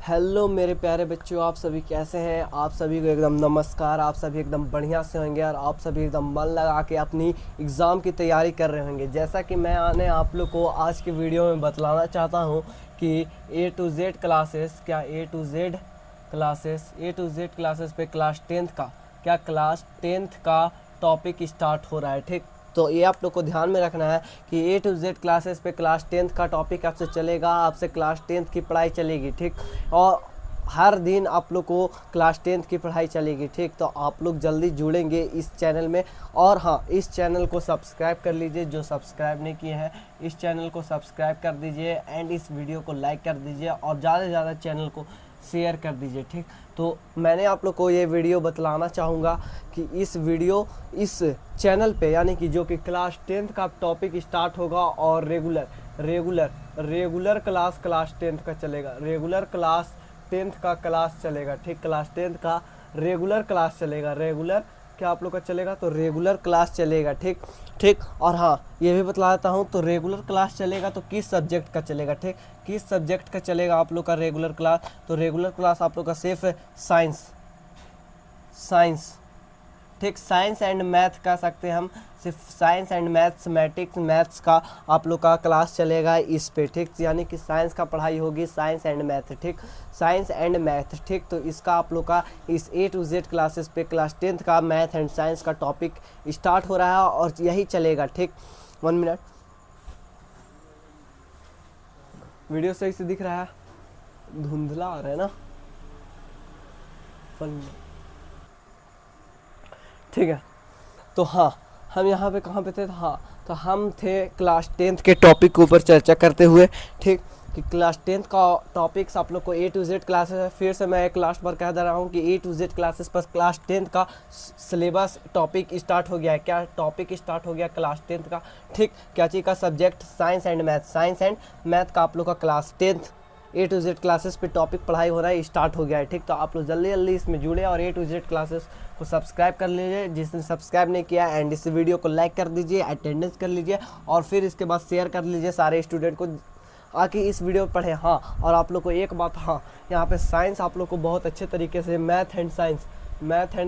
Hello मेरे प्यारे बच्चों, आप सभी कैसे हैं। आप सभी को एकदम नमस्कार। आप सभी एकदम बढ़िया से होंगे और आप सभी एकदम मन लगा के अपनी एग्ज़ाम की तैयारी कर रहे होंगे। जैसा कि मैं आप लोग को आज की वीडियो में बतलाना चाहता हूं कि ए टू जेड क्लासेस पे क्लास टेंथ का टॉपिक स्टार्ट हो रहा है। ठीक, तो ये आप लोग को ध्यान में रखना है कि ए टू जेड क्लासेस पे क्लास टेंथ का टॉपिक आपसे चलेगा, आपसे क्लास टेंथ की पढ़ाई चलेगी। ठीक, और हर दिन आप लोग को क्लास टेंथ की पढ़ाई चलेगी। ठीक, तो आप लोग जल्दी जुड़ेंगे इस चैनल में। और हाँ, इस चैनल को सब्सक्राइब कर लीजिए, जो सब्सक्राइब नहीं किए हैं इस चैनल को सब्सक्राइब कर दीजिए एंड इस वीडियो को लाइक कर दीजिए और ज़्यादा से ज़्यादा चैनल को शेयर कर दीजिए। ठीक, तो मैंने आप लोग को ये वीडियो बतलाना चाहूँगा कि इस चैनल पे यानी कि जो कि क्लास टेंथ का टॉपिक स्टार्ट होगा और रेगुलर क्लास टेंथ का चलेगा। रेगुलर क्लास टेंथ का क्लास चलेगा। ठीक, क्लास टेंथ का रेगुलर क्लास चलेगा। रेगुलर क्या आप लोग का चलेगा, तो रेगुलर क्लास चलेगा। ठीक ठीक, और हाँ ये भी बतला देता हूँ, तो रेगुलर क्लास चलेगा तो किस सब्जेक्ट का चलेगा। ठीक, किस सब्जेक्ट का चलेगा आप लोग का रेगुलर क्लास, तो रेगुलर क्लास आप लोग का सिर्फ साइंस ठीक, साइंस एंड मैथ कह सकते हैं हम। सिर्फ साइंस एंड मैथ्स का आप लोग का क्लास चलेगा इस पे। ठीक, यानी कि साइंस का पढ़ाई होगी, साइंस एंड मैथ। ठीक, साइंस एंड मैथ। ठीक, तो इसका आप लोग का इस ए टू जेड क्लासेस पे क्लास टेंथ का मैथ एंड साइंस का टॉपिक स्टार्ट हो रहा है और यही चलेगा। ठीक, 1 मिनट, वीडियो सही से दिख रहा है, धुंधला आ रहा है ना। 1 मिनट, ठीक है। तो हाँ, हम यहाँ पे कहाँ पे थे, हाँ तो हम थे क्लास टेंथ के टॉपिक के ऊपर चर्चा करते हुए। ठीक, कि क्लास टेंथ का टॉपिक्स आप लोग को ए टू जेड क्लासेस है। फिर से मैं एक लास्ट बार कह दे रहा हूँ कि ए टू जेड क्लासेस पर क्लास टेंथ का सिलेबस टॉपिक स्टार्ट हो गया है। क्या टॉपिक स्टार्ट हो गया क्लास टेंथ का। ठीक, क्या चीज़ का सब्जेक्ट, साइंस एंड मैथ का आप लोग का class tenth A to Z classes पे टॉपिक पढ़ाई हो रहा है, स्टार्ट हो गया है। ठीक, तो आप लोग जल्दी जल्दी इसमें जुड़े और ए टू जेड क्लासेस को सब्सक्राइब कर लीजिए जिसने सब्सक्राइब नहीं किया, एंड इस वीडियो को लाइक कर दीजिए, अटेंडेंस कर लीजिए और फिर इसके बाद शेयर कर लीजिए सारे स्टूडेंट को आके इस वीडियो पर पढ़े। हाँ, और आप लोग को एक बात, हाँ यहाँ पे साइंस आप लोग को बहुत अच्छे तरीके से मैथ एंड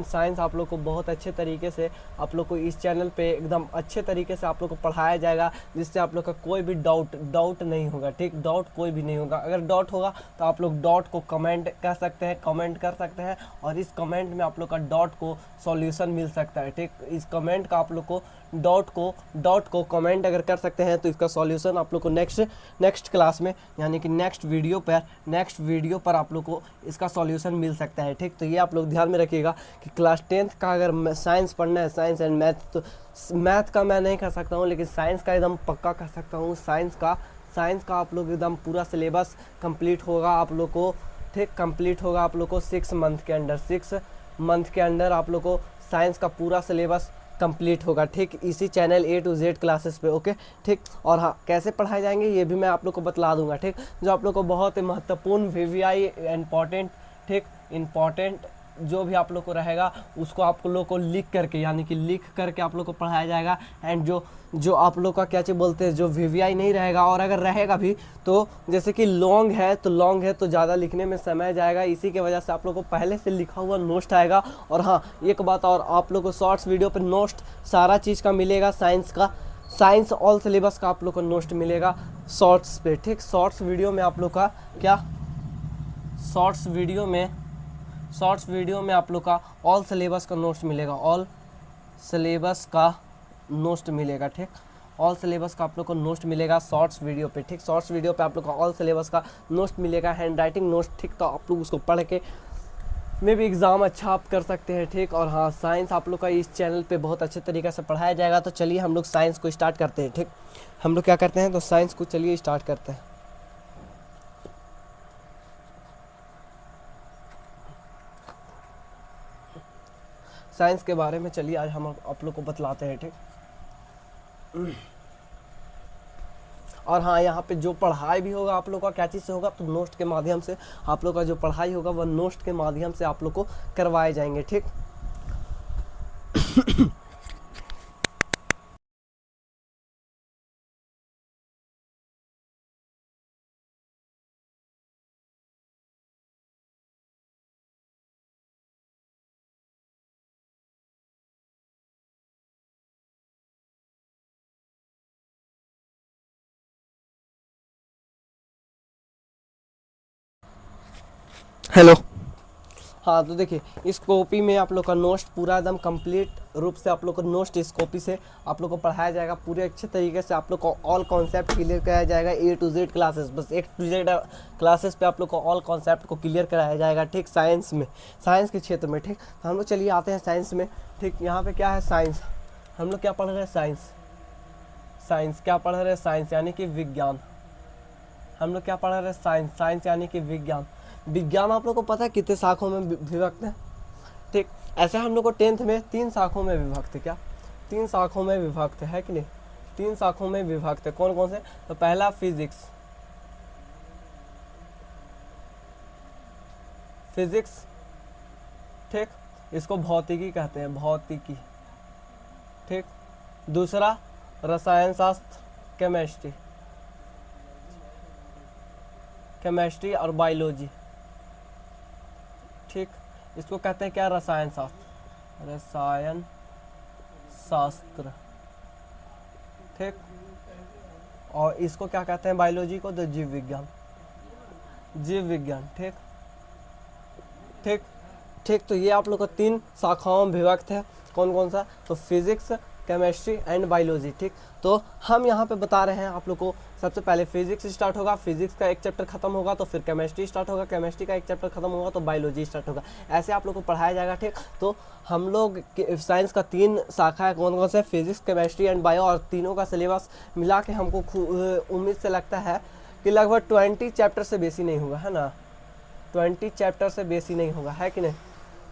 साइंस आप लोग को बहुत अच्छे तरीके से आप लोग को इस चैनल पे एकदम अच्छे तरीके से आप लोग को पढ़ाया जाएगा, जिससे आप लोग का कोई भी डाउट नहीं होगा। ठीक, डाउट कोई भी नहीं होगा। अगर डाउट होगा तो आप लोग डाउट को कमेंट कर सकते हैं और इस कमेंट में आप लोग का डाउट को सॉल्यूशन मिल सकता है। ठीक, इस कमेंट का आप लोग को डाउट को कमेंट अगर कर सकते हैं तो इसका सॉल्यूशन आप लोग को नेक्स्ट क्लास में यानी कि नेक्स्ट वीडियो पर आप लोग को इसका सॉल्यूशन मिल सकता है। ठीक, तो ये आप लोग ध्यान में रखिएगा कि क्लास टेंथ का अगर साइंस पढ़ना है, साइंस एंड मैथ, तो मैथ का मैं नहीं कर सकता हूँ लेकिन साइंस का एकदम पक्का कर सकता हूँ। साइंस का आप लोग एकदम पूरा सिलेबस कंप्लीट होगा आप लोग को। ठीक, कंप्लीट होगा आप लोग को 6 मंथ के अंदर आप लोग को साइंस का पूरा सिलेबस कंप्लीट होगा। ठीक, इसी channel A to Z classes पे। ओके, ठीक, और हाँ कैसे पढ़ाए जाएंगे ये भी मैं आप लोग को बतला दूंगा। ठीक, जो आप लोग को बहुत ही महत्वपूर्ण वीवीआई इम्पॉर्टेंट जो भी आप लोग को रहेगा उसको आप लोग को लिख करके आप लोग को पढ़ाया जाएगा। एंड जो आप लोग का क्या चीज़ बोलते हैं, जो वीवीआई नहीं रहेगा और अगर रहेगा भी तो जैसे कि लॉन्ग है तो ज़्यादा लिखने में समय जाएगा, इसी के वजह से आप लोग को पहले से लिखा हुआ नोट आएगा। और हाँ एक बात और, आप लोग को शॉर्ट्स वीडियो पर नोट सारा चीज़ का मिलेगा। साइंस ऑल सिलेबस का आप लोग को नोट मिलेगा शॉर्ट्स पे। ठीक, शॉर्ट्स वीडियो में आप लोग का क्या, शॉर्ट्स वीडियो में आप लोग का ऑल सिलेबस का नोट्स मिलेगा, ऑल सिलेबस का नोट्स मिलेगा। ठीक, ऑल सिलेबस का आप लोग को नोट्स मिलेगा शॉर्ट्स वीडियो पे। ठीक, शॉर्ट्स वीडियो पे आप लोग का ऑल सिलेबस का नोट्स मिलेगा, हैंड राइटिंग नोट्स। ठीक, तो आप लोग उसको पढ़ के में भी एग्ज़ाम अच्छा आप कर सकते हैं। ठीक, और हाँ साइंस आप लोग का इस चैनल पे बहुत अच्छे तरीके से पढ़ाया जाएगा। तो चलिए हम लोग साइंस को स्टार्ट करते हैं। ठीक, हम लोग क्या करते हैं, तो साइंस को चलिए स्टार्ट करते हैं। साइंस के बारे में चलिए आज हम आप लोग को बतलाते हैं। ठीक, और हाँ यहाँ पे जो पढ़ाई भी होगा आप लोग का क्या चीज़ से होगा, तो नोट के माध्यम से आप लोग का जो पढ़ाई होगा वह नोट के माध्यम से आप लोग को करवाए जाएंगे। ठीक हेलो। हाँ तो देखिए, इस कॉपी में आप लोग का नोट्स पूरा एकदम कंप्लीट रूप से आप लोग को नोट्स इस कॉपी से आप लोग को पढ़ाया जाएगा पूरे अच्छे तरीके से। आप लोग को ऑल कॉन्सेप्ट क्लियर कराया जाएगा, ए टू जेड क्लासेस, बस ए टू जेड क्लासेस पे आप लोग को ऑल कॉन्सेप्ट को क्लियर कराया जाएगा, ठीक। साइंस में, साइंस के क्षेत्र में, ठीक। तो हम लोग चलिए आते हैं साइंस में, ठीक। यहाँ पे क्या है, साइंस। हम लोग क्या पढ़ रहे हैं, साइंस। साइंस क्या पढ़ रहे हैं, साइंस यानी कि विज्ञान। हम लोग क्या पढ़ रहे हैं, साइंस। साइंस यानी कि विज्ञान। विज्ञान आप लोग को पता है कितने शाखों में विभक्त है, ठीक। ऐसे हम लोग को 10th में 3 शाखों में विभक्त है, क्या 3 शाखों में विभक्त है कि नहीं, 3 शाखों में विभक्त है। कौन कौन से, तो पहला फिजिक्स, फिजिक्स, ठीक, इसको भौतिकी कहते हैं, भौतिकी, ठीक। दूसरा रसायन शास्त्र, केमिस्ट्री, केमिस्ट्री और बायोलॉजी, ठीक। इसको कहते हैं क्या, रसायन शास्त्र, रसायन शास्त्र, ठीक। और इसको क्या कहते हैं, बायोलॉजी को, तो जीव विज्ञान, जीव विज्ञान, ठीक, ठीक, ठीक। तो ये आप लोग को 3 शाखाओं में विभक्त है। कौन कौन सा, तो फिजिक्स, केमिस्ट्री एंड बायोलॉजी, ठीक। तो हम यहाँ पे बता रहे हैं आप लोग को, सबसे पहले फिजिक्स स्टार्ट होगा, फिजिक्स का एक चैप्टर खत्म होगा तो फिर केमिस्ट्री स्टार्ट होगा, केमिस्ट्री का एक चैप्टर खत्म होगा तो बायोलॉजी स्टार्ट होगा, ऐसे आप लोग को पढ़ाया जाएगा, ठीक। तो हम लोग साइंस का 3 शाखा है, कौन कौन से, फिजिक्स, केमिस्ट्री एंड बायो, और तीनों का सिलेबस मिला के हमको उम्मीद से लगता है कि लगभग 20 चैप्टर से बेसी नहीं होगा, है ना, 20 चैप्टर से बेसी नहीं होगा, है कि नहीं।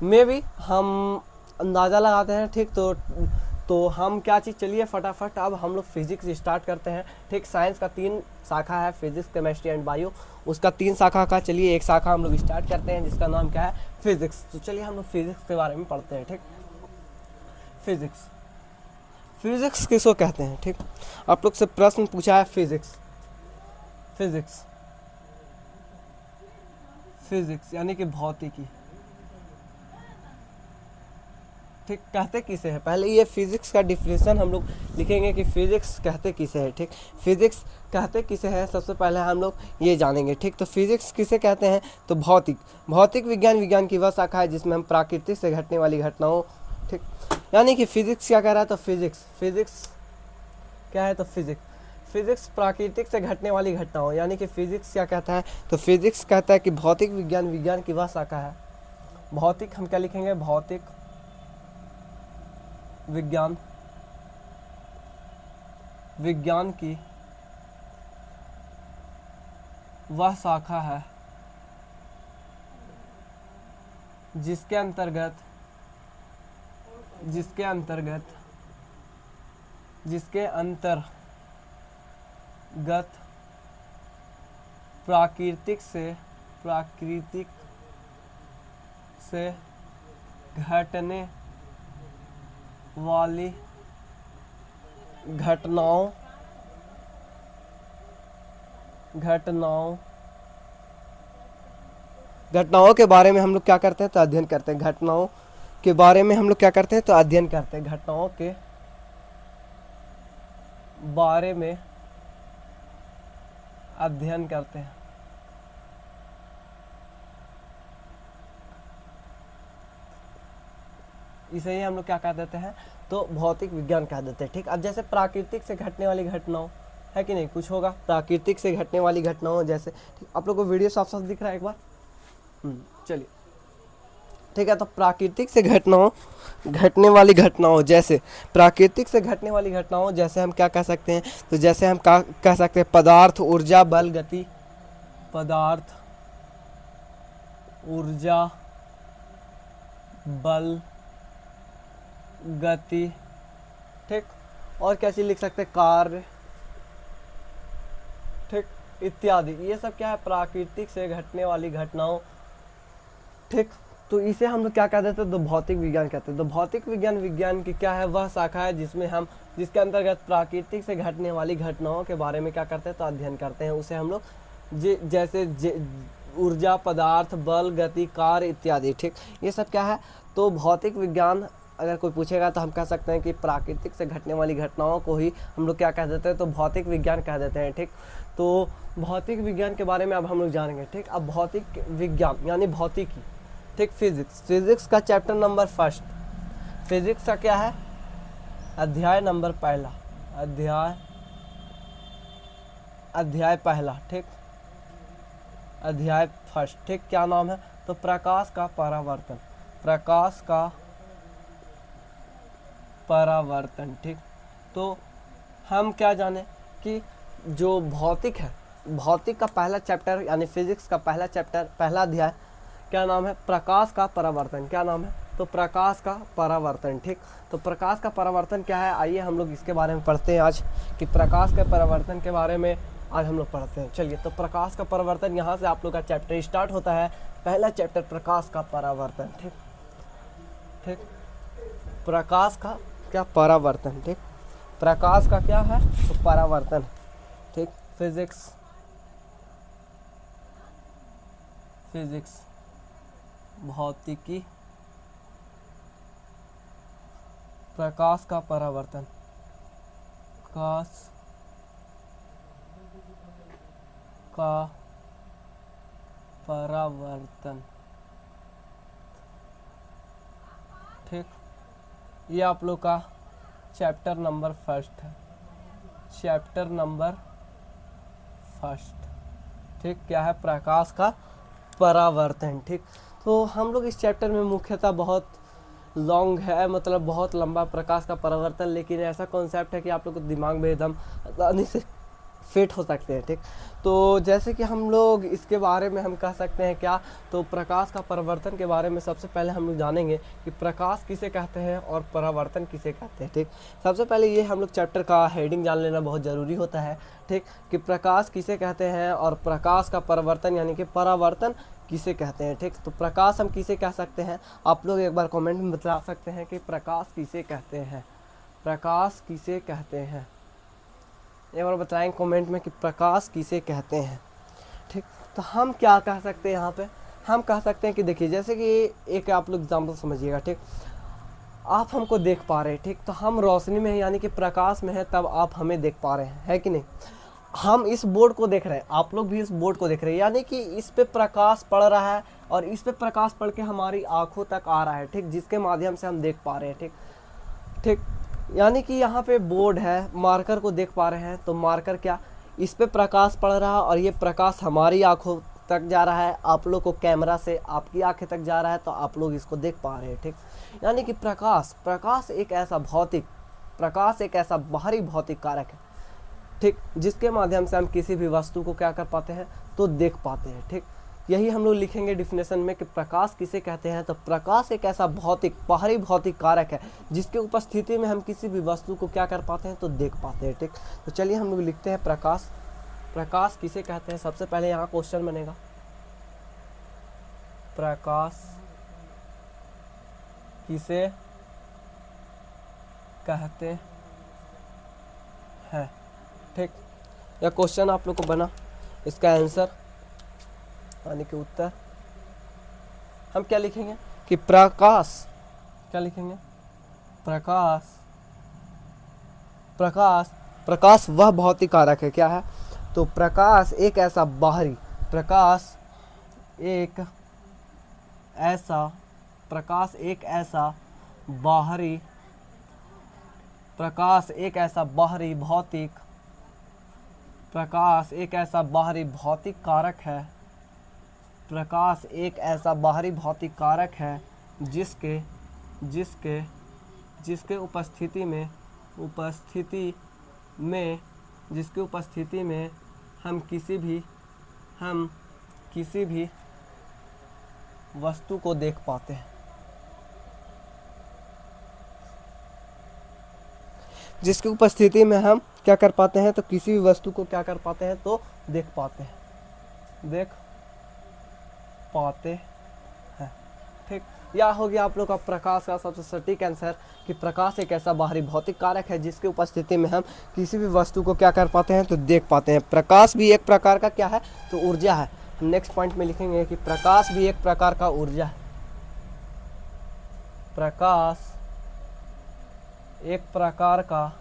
मे भी हम अंदाज़ा लगाते हैं, ठीक। तो हम क्या चीज़, चलिए फटाफट अब हम लोग फिजिक्स स्टार्ट करते हैं, ठीक। साइंस का 3 शाखा है, फिजिक्स, केमिस्ट्री एंड बायो, उसका 3 शाखा का चलिए एक शाखा हम लोग स्टार्ट करते हैं जिसका नाम क्या है, फिजिक्स। तो चलिए हम लोग फिजिक्स के बारे में पढ़ते हैं, ठीक। फिजिक्स, फिजिक्स किसको कहते हैं, ठीक। आप लोग से प्रश्न पूछा है, फिजिक्स, फिजिक्स, फिजिक्स यानी कि भौतिकी, ठीक। कहते किसे है, पहले ये फिजिक्स का डिफिनेशन हम लोग लिखेंगे कि फिजिक्स कहते किसे है, ठीक। फिजिक्स कहते किसे है, सबसे पहले हम लोग ये जानेंगे, ठीक। तो फिजिक्स किसे कहते हैं, तो भौतिक, भौतिक विज्ञान, विज्ञान की वह शाखा है जिसमें हम प्राकृतिक से घटने वाली घटनाओं, ठीक। यानी कि फिजिक्स क्या कह रहा है, तो फिजिक्स, फिजिक्स क्या है, तो फिजिक्स, फिजिक्स प्राकृतिक से घटने वाली घटनाओं, यानी कि फिजिक्स क्या कहता है, तो फिजिक्स कहता है कि भौतिक विज्ञान, विज्ञान की वह शाखा है, भौतिक हम क्या लिखेंगे, भौतिक विज्ञान, विज्ञान की वह शाखा है जिसके अंतर्गत, जिसके अंतर्गत, जिसके अंतर्गत प्राकृतिक से घटने वाली घटनाओं के बारे में हम लोग क्या करते हैं, तो अध्ययन करते हैं। घटनाओं के बारे में हम लोग क्या करते हैं, तो अध्ययन करते हैं। घटनाओं के बारे में अध्ययन करते हैं। इसे ही हम लोग क्या कह देते हैं, तो भौतिक विज्ञान कह देते हैं, ठीक। अब जैसे प्राकृतिक से घटने वाली घटनाओं है कि नहीं, कुछ होगा प्राकृतिक से घटने वाली घटनाओं जैसे, ठीक। आप लोग को वीडियो साफ साफ दिख रहा है एक बार, चलिए, ठीक है। तो प्राकृतिक से घटने वाली घटनाओं, जैसे प्राकृतिक से घटने वाली घटनाओं जैसे हम क्या कह सकते हैं, तो जैसे हम कह सकते हैं पदार्थ, ऊर्जा, बल, गति, पदार्थ, ऊर्जा, बल, गति, ठीक। और क्या चीज लिख सकते हैं, कार्य, ठीक, इत्यादि। ये सब क्या है, प्राकृतिक से घटने वाली घटनाओं, ठीक। तो इसे हम लोग क्या कहते हैं, तो भौतिक विज्ञान कहते हैं। तो भौतिक विज्ञान, विज्ञान की क्या है, वह शाखा है जिसमें हम, जिसके अंतर्गत प्राकृतिक से घटने वाली घटनाओं के बारे में क्या करते हैं, तो अध्ययन करते हैं। उसे हम लोग जैसे ऊर्जा, पदार्थ, बल, गति, कार्य इत्यादि, ठीक। ये सब क्या है, तो भौतिक विज्ञान अगर कोई पूछेगा तो हम कह सकते हैं कि प्राकृतिक से घटने वाली घटनाओं को ही हम लोग क्या कह देते हैं, तो भौतिक विज्ञान कह देते हैं। ठीक, तो भौतिक विज्ञान के बारे में अब हम लोग जानेंगे। ठीक, अब भौतिक विज्ञान यानी भौतिकी। ठीक, फिजिक्स का चैप्टर नंबर फर्स्ट, फिजिक्स का क्या है, अध्याय नंबर पहला, अध्याय पहला। ठीक, अध्याय फर्स्ट। ठीक, क्या नाम है, तो प्रकाश का परावर्तन, प्रकाश का परावर्तन। ठीक, तो हम क्या जाने कि जो भौतिक है, भौतिक का पहला चैप्टर यानी फिजिक्स का पहला चैप्टर, पहला अध्याय क्या नाम है, प्रकाश का परावर्तन। क्या नाम है, तो प्रकाश का परावर्तन। ठीक, तो प्रकाश का परावर्तन क्या है, आइए हम लोग इसके बारे में पढ़ते हैं आज, कि प्रकाश के परावर्तन के बारे में आज हम लोग पढ़ते हैं। चलिए, तो प्रकाश का परावर्तन, यहाँ से आप लोग का चैप्टर स्टार्ट होता है, पहला चैप्टर प्रकाश का परावर्तन। ठीक, ठीक, प्रकाश का क्या, परावर्तन। ठीक, प्रकाश का क्या है, तो परावर्तन। ठीक, फिजिक्स भौतिकी, प्रकाश का परावर्तन, प्रकाश का परावर्तन। ठीक, ये आप लोग का चैप्टर नंबर फर्स्ट है, चैप्टर नंबर फर्स्ट। ठीक, क्या है, प्रकाश का परावर्तन। ठीक, तो हम लोग इस चैप्टर में मुख्यतः बहुत लॉन्ग है, मतलब बहुत लंबा, प्रकाश का परावर्तन, लेकिन ऐसा कॉन्सेप्ट है कि आप लोग को दिमाग में एकदम आसानी से फिट हो सकते हैं। ठीक, तो जैसे कि हम लोग इसके बारे में हम कह सकते हैं क्या, तो प्रकाश का परावर्तन के बारे में सबसे पहले हम लोग जानेंगे कि प्रकाश किसे कहते हैं और परावर्तन किसे कहते हैं। ठीक, सबसे पहले ये हम लोग चैप्टर का हेडिंग जान लेना बहुत ज़रूरी होता है। ठीक, कि प्रकाश किसे कहते हैं और प्रकाश का परावर्तन यानी कि परावर्तन किसे कहते हैं। ठीक, तो प्रकाश हम किसे कह सकते हैं, आप लोग एक बार कमेंट में बता सकते हैं कि प्रकाश किसे कहते हैं, प्रकाश किसे कहते हैं, एक बार बताएं कमेंट में कि प्रकाश किसे कहते हैं। ठीक, तो हम क्या कह सकते हैं, यहाँ पे हम कह सकते हैं कि देखिए, जैसे कि एक आप लोग एग्जाम्पल समझिएगा। ठीक, आप हमको देख पा रहे हैं। ठीक, तो हम रोशनी में हैं यानी कि प्रकाश में है, तब आप हमें देख पा रहे हैं, है कि नहीं। हम इस बोर्ड को देख रहे हैं, आप लोग भी इस बोर्ड को देख रहे हैं, यानी कि इस पे प्रकाश पड़ रहा है और इस पे प्रकाश पड़ के हमारी आंखों तक आ रहा है। ठीक, जिसके माध्यम से हम देख पा रहे हैं। ठीक, ठीक, यानी कि यहाँ पे बोर्ड है, मार्कर को देख पा रहे हैं, तो मार्कर क्या, इस पे प्रकाश पड़ रहा है और ये प्रकाश हमारी आंखों तक जा रहा है, आप लोग को कैमरा से आपकी आंखें तक जा रहा है, तो आप लोग इसको देख पा रहे हैं। ठीक, यानी कि प्रकाश एक ऐसा भौतिक, प्रकाश एक ऐसा बाहरी भौतिक कारक है। ठीक, जिसके माध्यम से हम किसी भी वस्तु को क्या कर पाते हैं, तो देख पाते हैं। ठीक, यही हम लोग लिखेंगे डिफिनेशन में कि प्रकाश किसे कहते हैं, तो प्रकाश एक ऐसा भौतिक, बाहरी भौतिक कारक है जिसके उपस्थिति में हम किसी भी वस्तु को क्या कर पाते हैं, तो देख पाते हैं। ठीक, तो चलिए हम लोग लिखते हैं प्रकाश, प्रकाश किसे कहते हैं। सबसे पहले यहाँ क्वेश्चन बनेगा, प्रकाश किसे कहते हैं। ठीक, यह क्वेश्चन आप लोग को बना, इसका आंसर यानी कि उत्तर हम क्या लिखेंगे कि प्रकाश, क्या लिखेंगे, प्रकाश, प्रकाश, प्रकाश वह भौतिक कारक है, क्या है, तो प्रकाश एक ऐसा बाहरी, प्रकाश एक ऐसा, प्रकाश एक ऐसा बाहरी, प्रकाश एक ऐसा बाहरी भौतिक, प्रकाश एक ऐसा बाहरी भौतिक कारक है, प्रकाश एक ऐसा बाहरी भौतिक कारक है जिसके जिसके जिसके उपस्थिति में जिसकी उपस्थिति में हम किसी भी वस्तु को देख पाते हैं, जिसकी उपस्थिति में हम क्या कर पाते हैं, तो किसी भी वस्तु को क्या कर पाते हैं, तो देख पाते हैं, देख पाते हैं। ठीक, यह हो गया आप लोग का प्रकाश का सबसे सटीक आंसर कि प्रकाश एक ऐसा बाहरी भौतिक कारक है जिसकी उपस्थिति में हम किसी भी वस्तु को क्या कर पाते हैं, तो देख पाते हैं। प्रकाश भी एक प्रकार का क्या है, तो ऊर्जा है। नेक्स्ट पॉइंट में लिखेंगे कि प्रकाश भी एक प्रकार का ऊर्जा है, प्रकाश एक प्रकार का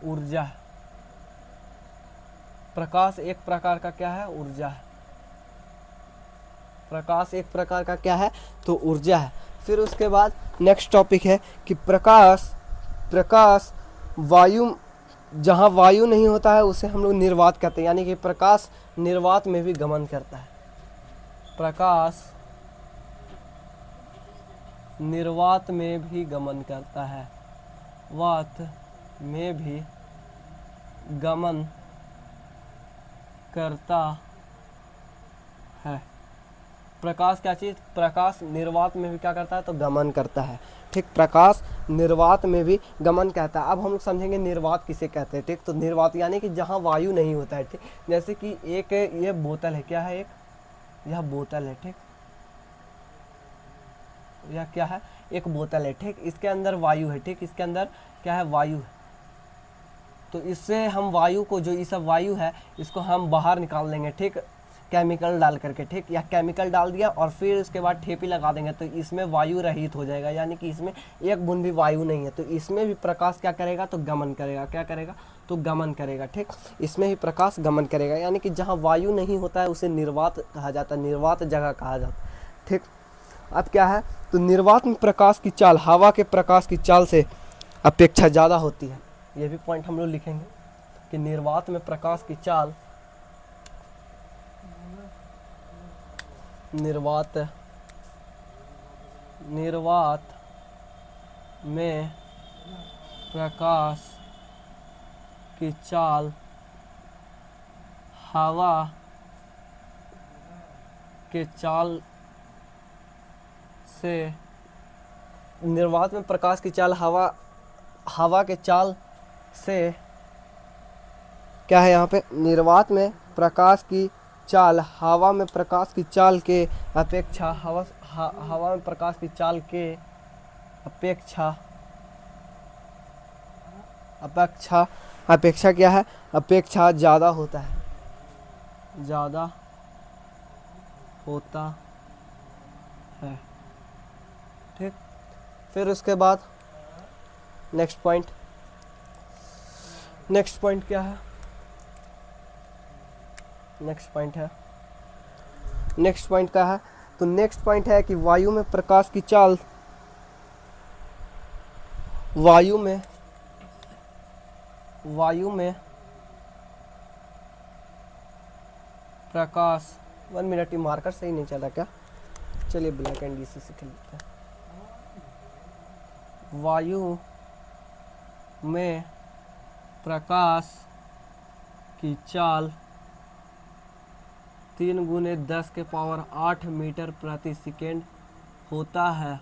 ऊर्जा है। प्रकाश एक प्रकार का क्या है? ऊर्जा है। प्रकाश एक प्रकार का क्या है? तो ऊर्जा है। फिर उसके बाद नेक्स्ट टॉपिक है कि प्रकाश वायु, जहाँ वायु नहीं होता है उसे हम लोग निर्वात कहते हैं, यानी कि प्रकाश निर्वात में भी गमन करता है। प्रकाश निर्वात में भी गमन करता है, वात में भी गमन करता है। प्रकाश क्या चीज़? प्रकाश निर्वात में भी क्या करता है? तो गमन करता है। ठीक, प्रकाश निर्वात में भी गमन कहता है। अब हम लोग समझेंगे निर्वात किसे कहते हैं। ठीक, तो निर्वात यानी कि जहाँ वायु नहीं होता है। ठीक, जैसे कि एक ये बोतल है, क्या है? एक यह बोतल है। ठीक, यह क्या है? एक बोतल है। ठीक, इसके अंदर वायु है। ठीक, इसके अंदर क्या है? वायु है। तो इससे हम वायु को, जो ये सब वायु है, इसको हम बाहर निकाल देंगे। ठीक, केमिकल डाल करके। ठीक, या केमिकल डाल दिया और फिर उसके बाद ठेपी लगा देंगे तो इसमें वायु रहित हो जाएगा, यानी कि इसमें एक बूंद भी वायु नहीं है। तो इसमें भी प्रकाश क्या करेगा? तो गमन करेगा। क्या करेगा? तो गमन करेगा। ठीक, इसमें भी प्रकाश गमन करेगा, यानी कि जहाँ वायु नहीं होता है उसे निर्वात कहा जाता है, निर्वात जगह कहा जाता है। ठीक, अब क्या है? तो निर्वात में प्रकाश की चाल हवा के प्रकाश की चाल से अपेक्षा ज़्यादा होती है। ये भी पॉइंट हम लोग लिखेंगे कि निर्वात में प्रकाश की चाल, निर्वात में प्रकाश की चाल हवा के चाल से, निर्वात में प्रकाश की चाल हवा के चाल से क्या है? यहाँ पे निर्वात में प्रकाश की चाल हवा में प्रकाश की चाल के अपेक्षा हवा में प्रकाश की चाल के अपेक्षा क्या है? अपेक्षा ज़्यादा होता है, ज़्यादा होता है। ठीक, फिर उसके बाद नेक्स्ट पॉइंट क्या है? नेक्स्ट पॉइंट क्या है? तो नेक्स्ट पॉइंट है कि वायु में प्रकाश की चाल, वायु में प्रकाश, 1 मिनट, ये मार्कर सही नहीं चला क्या? चलिए ब्लैक एंड डीसी से खेल लेते हैं। वायु में प्रकाश की चाल 3 गुने 10 के पावर 8 मीटर प्रति सेकेंड होता है,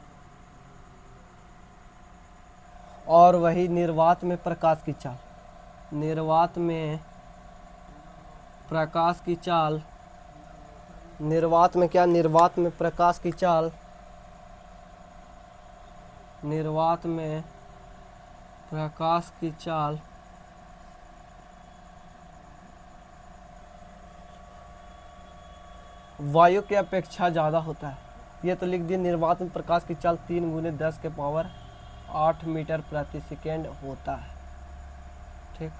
और वही निर्वात में प्रकाश की चाल, निर्वात में प्रकाश की चाल, निर्वात में क्या? निर्वात में प्रकाश की चाल, निर्वात में प्रकाश की चाल वायु की अपेक्षा ज़्यादा होता है। ये तो लिख दिए, निर्वात में प्रकाश की चाल 3 गुने 10 के पावर 8 मीटर प्रति सेकेंड होता है। ठीक,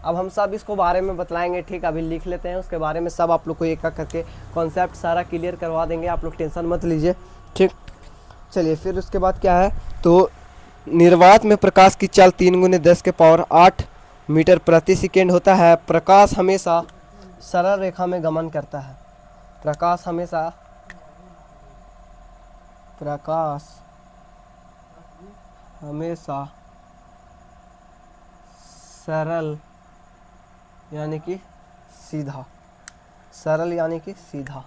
अब हम सब इसको बारे में बतलाएंगे। ठीक, अभी लिख लेते हैं, उसके बारे में सब आप लोग को एक एक करके कॉन्सेप्ट सारा क्लियर करवा देंगे, आप लोग टेंशन मत लीजिए। ठीक, चलिए फिर उसके बाद क्या है? तो निर्वात में प्रकाश की चाल 3 गुने 10 के पावर 8 मीटर प्रति सेकेंड होता है। प्रकाश हमेशा सरल रेखा में गमन करता है। प्रकाश हमेशा सरल यानी कि सीधा, सरल यानी कि सीधा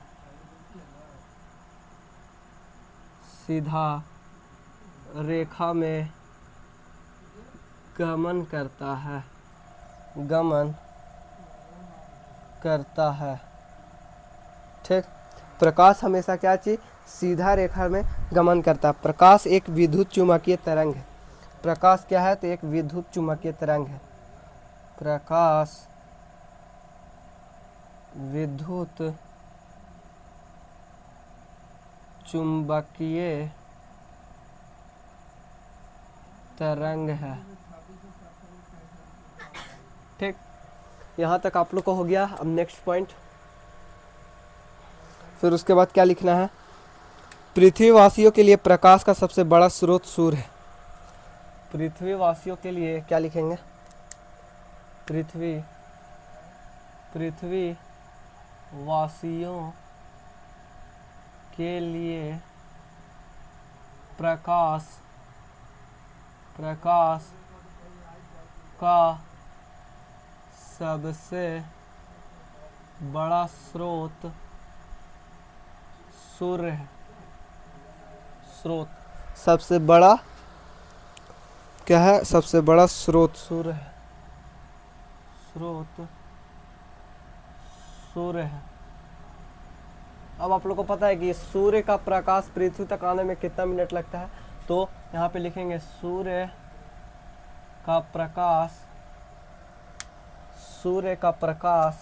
रेखा में गमन करता है। ठीक, प्रकाश हमेशा क्या चीज? सीधा रेखा में गमन करता है। प्रकाश एक विद्युत चुम्बकीय तरंग है। प्रकाश क्या है? तो एक विद्युत चुम्बकीय तरंग है। प्रकाश विद्युत चुंबकीय तरंग है। ठीक, यहाँ तक आप लोग को हो गया। अब नेक्स्ट पॉइंट, फिर उसके बाद क्या लिखना है, पृथ्वीवासियों के लिए प्रकाश का सबसे बड़ा स्रोत सूर्य है। पृथ्वीवासियों के लिए क्या लिखेंगे, पृथ्वीवासियों के लिए प्रकाश का सबसे बड़ा स्रोत सूर्य है। स्रोत, सबसे बड़ा क्या है, सबसे बड़ा स्रोत सूर्य है। स्रोत सूर्य है। अब आप लोग को पता है कि सूर्य का प्रकाश पृथ्वी तक आने में कितना मिनट लगता है, तो यहाँ पे लिखेंगे सूर्य का प्रकाश सूर्य का प्रकाश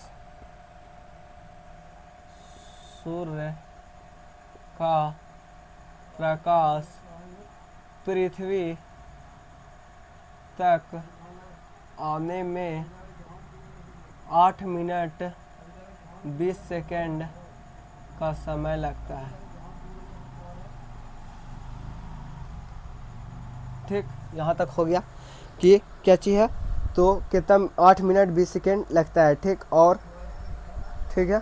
पृथ्वी तक आने में 8 मिनट 20 सेकेंड का समय लगता है। ठीक, यहाँ तक हो गया कि क्या चीज़ है, तो कितना 8 मिनट 20 सेकेंड लगता है। ठीक, और ठीक है,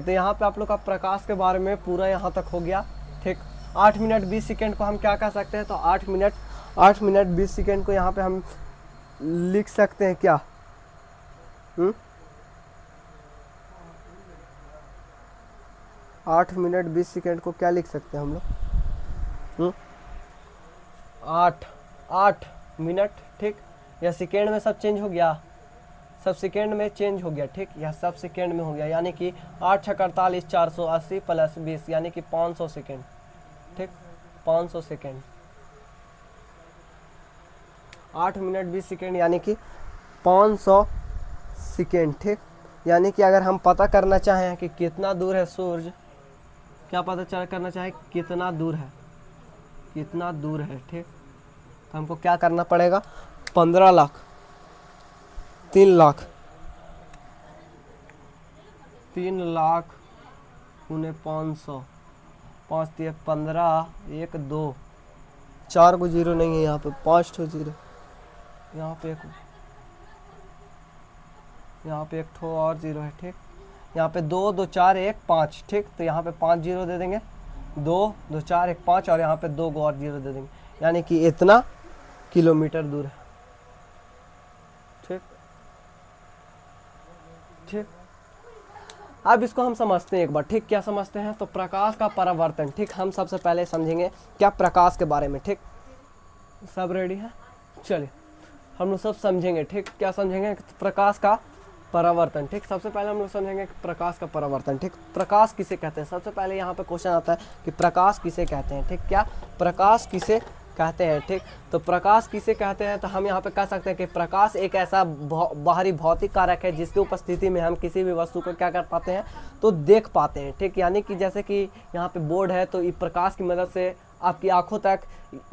तो यहाँ पे आप लोग का प्रकाश के बारे में पूरा यहाँ तक हो गया। ठीक, 8 मिनट 20 सेकेंड को हम क्या कह सकते हैं, तो 8 मिनट 20 सेकेंड को यहाँ पे हम लिख सकते हैं क्या, 8 मिनट 20 सेकेंड को क्या लिख सकते हैं हम लोग, 8 मिनट। ठीक, या सेकेंड में सब चेंज हो गया, सब सेकेंड में चेंज हो गया। ठीक, या सब सेकेंड में हो गया, यानी कि 8 × 48 480 + 20 यानी कि 500 सेकेंड। ठीक, 500 सेकेंड, 8 मिनट 20 सेकेंड यानी कि 500 सेकेंड। ठीक, यानी कि अगर हम पता करना चाहें कि कितना दूर है सूर्य, क्या पता करना चाहें कितना दूर है, ठीक, तो हमको क्या करना पड़ेगा, 15 लाख 3 लाख × 500, 5 × 15 1 2 4 को जीरो नहीं है यहाँ पे, 5 ठो जीरो, यहाँ पे एक ठो और जीरो है। ठीक, यहाँ पे 2 2 4 1 5। ठीक, तो यहाँ पे 5 जीरो दे देंगे, 2 2 4 1 5, और यहाँ पे 2 और जीरो दे देंगे, यानी कि इतना किलोमीटर दूर है। ठीक, अब इसको हम समझते हैं एक बार। ठीक, क्या समझते हैं, तो प्रकाश का परावर्तन। ठीक, हम सबसे पहले समझेंगे क्या प्रकाश के बारे में। ठीक, सब रेडी है, चलिए हम लोग सब समझेंगे। ठीक, क्या समझेंगे, प्रकाश का परावर्तन। ठीक, सबसे पहले हम लोग समझेंगे प्रकाश का परावर्तन। ठीक, प्रकाश किसे कहते हैं, सबसे पहले यहाँ पे क्वेश्चन आता है कि प्रकाश किसे कहते हैं। ठीक, क्या प्रकाश किसे कहते हैं। ठीक, तो प्रकाश किसे कहते हैं, तो हम यहाँ पे कह सकते हैं कि प्रकाश एक ऐसा बाहरी भौतिक कारक है जिसकी उपस्थिति में हम किसी भी वस्तु को क्या कर पाते हैं, तो देख पाते हैं। ठीक, यानी कि जैसे कि यहाँ पे बोर्ड है, तो ये प्रकाश की मदद से आपकी आंखों तक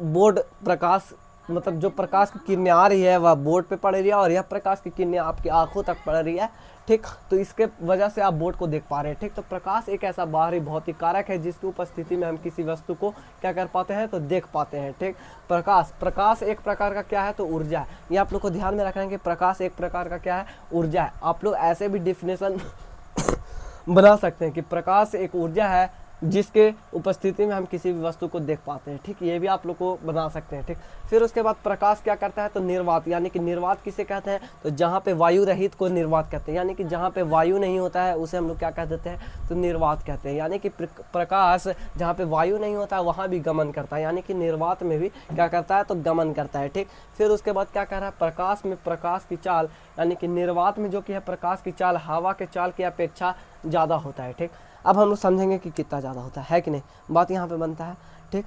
बोर्ड प्रकाश, मतलब जो प्रकाश की किरणें आ रही है वह बोर्ड पे पड़ रही है, और यह प्रकाश की किरणें आपकी आंखों तक पड़ रही है। ठीक, तो इसके वजह से आप बोर्ड को देख पा रहे हैं। ठीक, तो प्रकाश एक ऐसा बाहरी भौतिक कारक है जिसकी उपस्थिति में हम किसी वस्तु को क्या कर पाते हैं, तो देख पाते हैं। ठीक, प्रकाश एक प्रकार का क्या है, तो ऊर्जा है। ये आप लोग को ध्यान में रखना है कि प्रकाश एक प्रकार का क्या है, ऊर्जा है। आप लोग ऐसे भी डिफिनेशन बना सकते हैं कि प्रकाश एक ऊर्जा है जिसके उपस्थिति में हम किसी भी वस्तु को देख पाते हैं। ठीक, ये भी आप लोग को बना सकते हैं। ठीक, फिर उसके बाद प्रकाश क्या करता है, तो निर्वात, यानी कि निर्वात किसे कहते हैं, तो जहाँ पे वायु रहित को निर्वात कहते हैं, यानी कि जहाँ पे वायु नहीं होता है उसे हम लोग क्या कह देते हैं, तो निर्वात कहते हैं। यानी कि प्रकाश जहाँ पे वायु नहीं होता है वहाँ भी गमन करता है, यानी कि निर्वात में भी क्या करता है, तो गमन करता है। ठीक, फिर उसके बाद क्या कह रहा है, प्रकाश में प्रकाश की चाल, यानी कि निर्वात में जो कि है प्रकाश की चाल हवा के चाल की अपेक्षा ज़्यादा होता है। ठीक, अब हम लोग समझेंगे कि कितना ज़्यादा होता है कि नहीं, बात यहाँ पे बनता है। ठीक,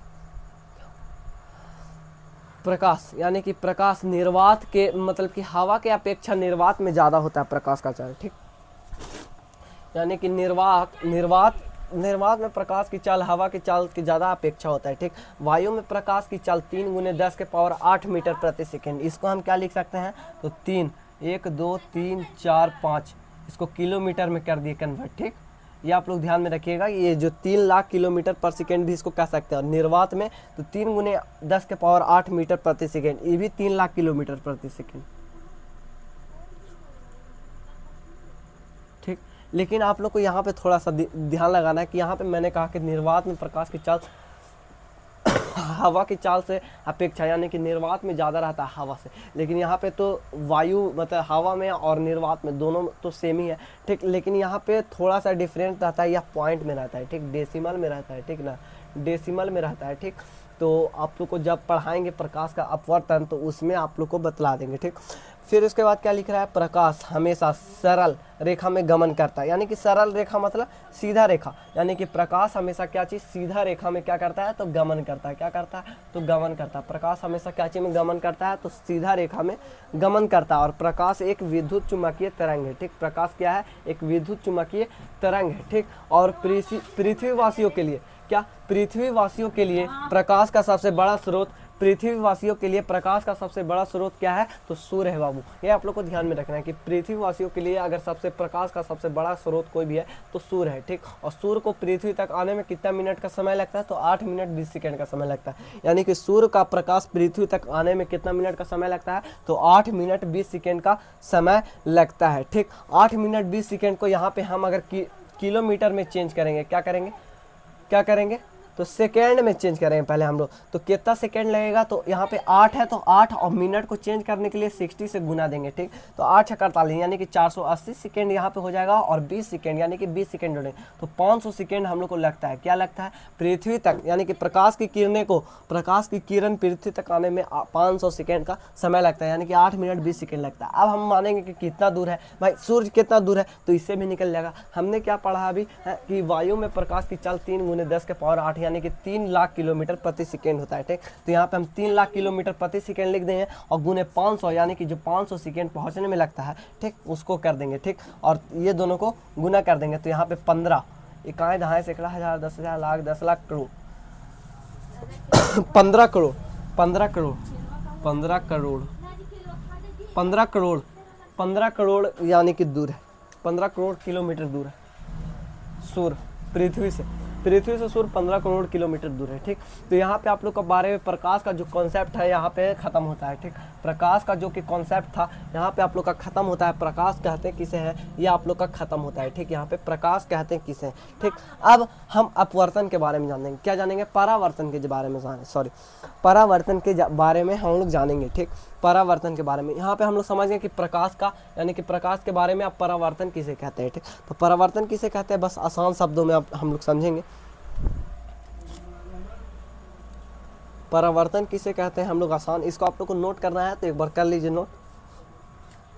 प्रकाश यानी कि प्रकाश निर्वात के, मतलब कि हवा के अपेक्षा निर्वात में ज़्यादा होता है प्रकाश का चाल। ठीक, यानी कि निर्वात निर्वात में प्रकाश की चाल हवा की चाल की ज़्यादा अपेक्षा होता है, ठीक। वायु में प्रकाश की चाल 3 × 10⁸ मीटर प्रति सेकेंड। इसको हम क्या लिख सकते हैं, तो 3 1 2 3 4 5 इसको किलोमीटर में कर दिए कन्वर्ट, ठीक। ये आप लोग ध्यान में रखिएगा, ये जो 3 लाख किलोमीटर पर सेकेंड भी इसको कह सकते हैं। निर्वात में तो 3 × 10⁸ मीटर प्रति सेकेंड, ये भी 3 लाख किलोमीटर प्रति सेकेंड, ठीक। लेकिन आप लोग को यहाँ पे थोड़ा सा ध्यान लगाना है कि यहाँ पे मैंने कहा कि निर्वात में प्रकाश की चाल हवा की चाल से अपेक्षा, यानी कि निर्वात में ज़्यादा रहता है हवा से। लेकिन यहाँ पे तो वायु मतलब हवा में और निर्वात में दोनों तो सेम ही है, ठीक। लेकिन यहाँ पे थोड़ा सा डिफरेंट रहता है, या पॉइंट में रहता है, ठीक, डेसिमल में रहता है, ठीक ना, डेसिमल में रहता है, ठीक। तो आप लोग को जब पढ़ाएंगे प्रकाश का अपवर्तन तो उसमें आप लोग को बतला देंगे, ठीक। फिर उसके बाद क्या लिख रहा है, प्रकाश हमेशा सरल रेखा में गमन करता है, यानी कि सरल रेखा मतलब सीधा रेखा, यानी कि प्रकाश हमेशा क्या चीज़ सीधा रेखा में क्या करता है, तो गमन करता है। क्या करता है, तो गमन करता है। प्रकाश हमेशा क्या चीज़ में गमन करता है, तो सीधा रेखा में गमन करता है। और प्रकाश एक विद्युत चुम्बकीय तरंग है, ठीक। प्रकाश क्या है, एक विद्युत चुम्बकीय तरंग है, ठीक। और पृथ्वीवासियों के लिए क्या, पृथ्वीवासियों के लिए प्रकाश का सबसे बड़ा स्रोत, पृथ्वीवासियों के लिए प्रकाश का सबसे बड़ा स्रोत क्या है, तो सूर्य है बाबू। ये आप लोग को ध्यान में रखना है कि पृथ्वीवासियों के लिए अगर सबसे प्रकाश का सबसे बड़ा स्रोत कोई भी है तो सूर्य है, ठीक। और सूर्य को पृथ्वी तक आने में कितना मिनट का समय लगता है, तो 8 मिनट 20 सेकेंड का समय लगता है। यानी कि सूर्य का प्रकाश पृथ्वी तक आने में कितना मिनट का समय लगता है, तो 8 मिनट 20 सेकेंड का समय लगता है, ठीक। 8 मिनट 20 सेकेंड को यहाँ पे हम अगर किलोमीटर में चेंज करेंगे, क्या करेंगे, तो सेकेंड में चेंज करेंगे पहले हम लोग। तो कितना सेकेंड लगेगा, तो यहाँ पे 8 है, तो 8 और मिनट को चेंज करने के लिए 60 से गुना देंगे, ठीक। तो 8 × 48 यानी कि 480 सेकेंड यहाँ पे हो जाएगा, और 20 सेकेंड यानी कि 20 सेकेंड जोड़ेंगे तो 500 सेकेंड हम लोग को लगता है। क्या लगता है, पृथ्वी तक, यानी कि प्रकाश की किरण पृथ्वी तक आने में 500 सेकेंड का समय लगता है, यानी कि 8 मिनट 20 सेकेंड लगता है। अब हम मानेंगे कि कितना दूर है भाई, सूर्य कितना दूर है, तो इससे भी निकल जाएगा। हमने क्या पढ़ा अभी कि वायु में प्रकाश की चाल 3 × 10⁸ यानी कि 3 लाख किलोमीटर प्रति सेकेंड होता है, ठीक। तो यहाँ पे हम 3 लाख किलोमीटर प्रति सेकेंड लिख देंगे, और गुने 500 यानी कि जो 500 सेकेंड पहुँचने में लगता है, ठीक, उसको कर देंगे, ठीक। और ये दोनों को गुना कर देंगे, तो यहाँ पे 15 इकाई दहाई सैकड़ा हज़ार 10,000 लाख 10 लाख करोड़ 15 करोड़ 15 करोड़ 15 करोड़ 15 करोड़ 15 करोड़ यानी कि दूर है, 15 करोड़ किलोमीटर दूर है सूर्य पृथ्वी से सूर्य 15 करोड़ किलोमीटर दूर है, ठीक। तो यहाँ पे आप लोग का बारे में प्रकाश का जो कॉन्सेप्ट है यहाँ पे खत्म होता है, ठीक। प्रकाश का जो कि कॉन्सेप्ट था यहाँ पे आप लोग का खत्म होता है। प्रकाश कहते हैं किसे है, ये आप लोग का खत्म होता है, ठीक। यहाँ पे प्रकाश कहते हैं किसे है, ठीक। अब हम अपवर्तन के बारे में जानेंगे, क्या जानेंगे, परावर्तन के बारे में परावर्तन के बारे में हम लोग जानेंगे, ठीक। परावर्तन के बारे में यहाँ पे हम लोग समझ गए कि प्रकाश का, यानी कि प्रकाश के बारे में आप परावर्तन किसे कहते हैं, ठीक। तो परावर्तन किसे कहते हैं, बस आसान शब्दों में हम लोग समझेंगे। परावर्तन किसे कहते हैं हम लोग आसान, इसको आप लोग को नोट करना है तो एक बार कर लीजिए नोट,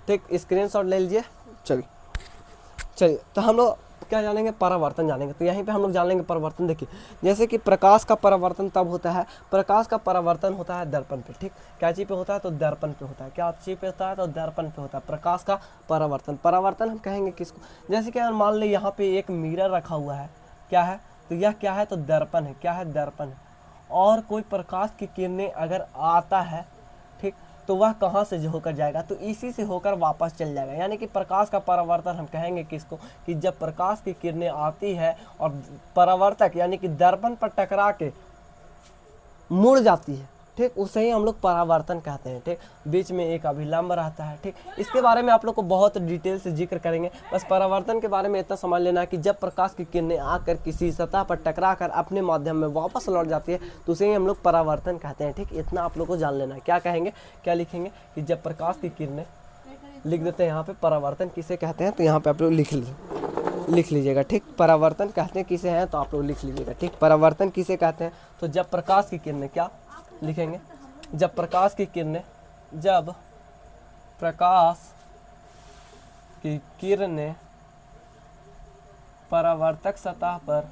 ठीक, स्क्रीनशॉट ले लीजिए। चलिए तो हम लोग क्या जानेंगे, परावर्तन जानेंगे। तो यहीं पे हम लोग जान लेंगे परावर्तन। देखिए जैसे कि प्रकाश का परावर्तन तब होता है, प्रकाश का परावर्तन होता है दर्पण पे, ठीक। क्या चीज़ पे होता है, तो दर्पण पे होता है। क्या चीज़ पे होता है, तो दर्पण पे होता है प्रकाश का परावर्तन हम कहेंगे किसको, जैसे कि मान लो यहाँ पे एक मिरर रखा हुआ है, क्या है, तो यह क्या है, तो दर्पण है। क्या है, दर्पण है। और कोई प्रकाश की किरणें अगर आता है, ठीक, तो वह कहाँ से होकर जाएगा, तो इसी से होकर वापस चल जाएगा। यानी कि प्रकाश का परावर्तन हम कहेंगे किसको, कि जब प्रकाश की किरणें आती है और परावर्तक यानी कि दर्पण पर टकरा के मुड़ जाती है, ठीक, उसे ही हम लोग परावर्तन कहते हैं, ठीक। बीच में एक अभिलंब रहता है, ठीक। इसके बारे में आप लोग को बहुत डिटेल से जिक्र करेंगे। बस परावर्तन के बारे में इतना समझ लेना है कि जब प्रकाश की किरणें आकर किसी सतह पर टकरा कर अपने माध्यम में वापस लौट जाती है तो उसे ही हम लोग परावर्तन कहते हैं, ठीक। इतना आप लोग को जान लेना है। क्या कहेंगे, क्या लिखेंगे, कि जब प्रकाश की किरणें, लिख देते हैं यहाँ पे परावर्तन किसे कहते हैं, तो यहाँ पे आप लोग लिख लीजिएगा, ठीक। परावर्तन कहते हैं किसे हैं, तो आप लोग लिख लीजिएगा, ठीक। परावर्तन किसे कहते हैं, तो जब प्रकाश की किरणें, क्या लिखेंगे, जब प्रकाश की किरणें, जब प्रकाश की किरणें परावर्तक सतह पर,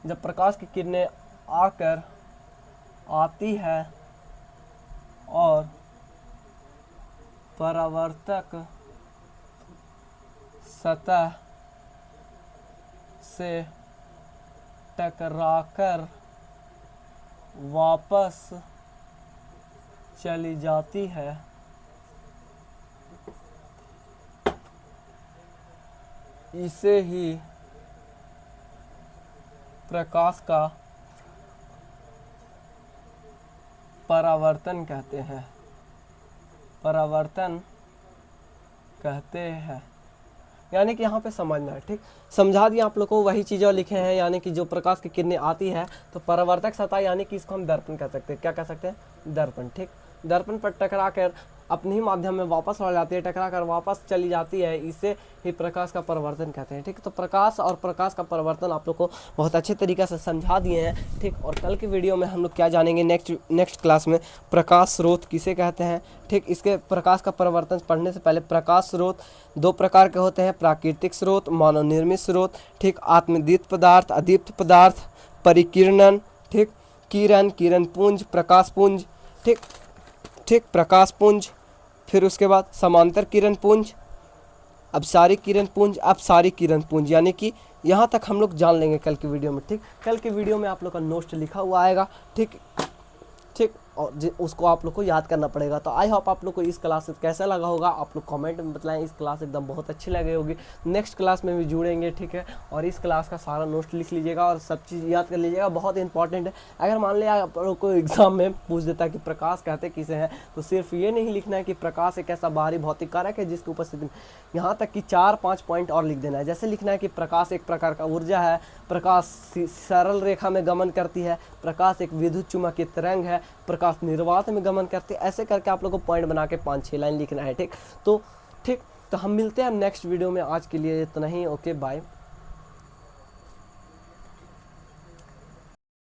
जब प्रकाश की किरणें आकर आती है और परावर्तक सतह से टकराकर वापस चली जाती है, इसे ही प्रकाश का परावर्तन कहते हैं। परावर्तन कहते हैं, यानी कि यहाँ पे समझना है, ठीक। समझा दिया आप लोग को, वही चीज़ें लिखे हैं, यानी कि जो प्रकाश की किरणें आती है तो परावर्तक सतह, यानी कि इसको हम दर्पण कह सकते हैं। क्या कह सकते हैं? दर्पण, ठीक। दर्पण पर टकरा कर अपने ही माध्यम में वापस लौट जाती है, टकरा कर वापस चली जाती है, इसे ही प्रकाश का परावर्तन कहते हैं, ठीक। तो प्रकाश और प्रकाश का परावर्तन आप लोग को बहुत अच्छे तरीके से समझा दिए हैं, ठीक। और कल की वीडियो में हम लोग क्या जानेंगे, नेक्स्ट क्लास में प्रकाश स्रोत किसे कहते हैं, ठीक। इसके प्रकाश का परावर्तन पढ़ने से पहले प्रकाश स्रोत दो प्रकार के होते हैं, प्राकृतिक स्रोत, मानव निर्मित स्रोत, ठीक। आत्मदीप्त पदार्थ, अदीप्त पदार्थ, परिकिरणन, ठीक। किरण, किरण पुंज, प्रकाश पुंज, ठीक ठीक, प्रकाश पुंज, फिर उसके बाद समांतर किरण पुंज, अपसारी किरण पुंज, अपसारी किरण पुंज, यानी कि यहाँ तक हम लोग जान लेंगे कल की वीडियो में, ठीक। कल की वीडियो में आप लोग का नोट्स लिखा हुआ आएगा, ठीक ठीक, और उसको आप लोग को याद करना पड़ेगा। तो आई होप आप लोग को इस क्लास कैसा लगा होगा, आप लोग कमेंट में बताएं। इस क्लास एकदम बहुत अच्छी लगी होगी, नेक्स्ट क्लास में भी जुड़ेंगे, ठीक है। और इस क्लास का सारा नोट्स लिख लीजिएगा और सब चीज़ याद कर लीजिएगा, बहुत इंपॉर्टेंट है। अगर मान लिया आप लोग को एग्जाम में पूछ देता है कि प्रकाश कहते किसे हैं, तो सिर्फ ये नहीं लिखना है कि प्रकाश एक ऐसा बाहरी भौतिक कारक है जिसकी उपस्थिति, यहाँ तक कि 4-5 पॉइंट और लिख देना है। जैसे लिखना है कि प्रकाश एक प्रकार का ऊर्जा है, प्रकाश सरल रेखा में गमन करती है, प्रकाश एक विद्युत चुम्बकीय तरंग है, प्रकाश निर्वात में गमन करती है। ऐसे करके आप लोग को पॉइंट बना के 5-6 लाइन लिखना है, ठीक। तो हम मिलते हैं नेक्स्ट वीडियो में। आज के लिए इतना ही, ओके बाय।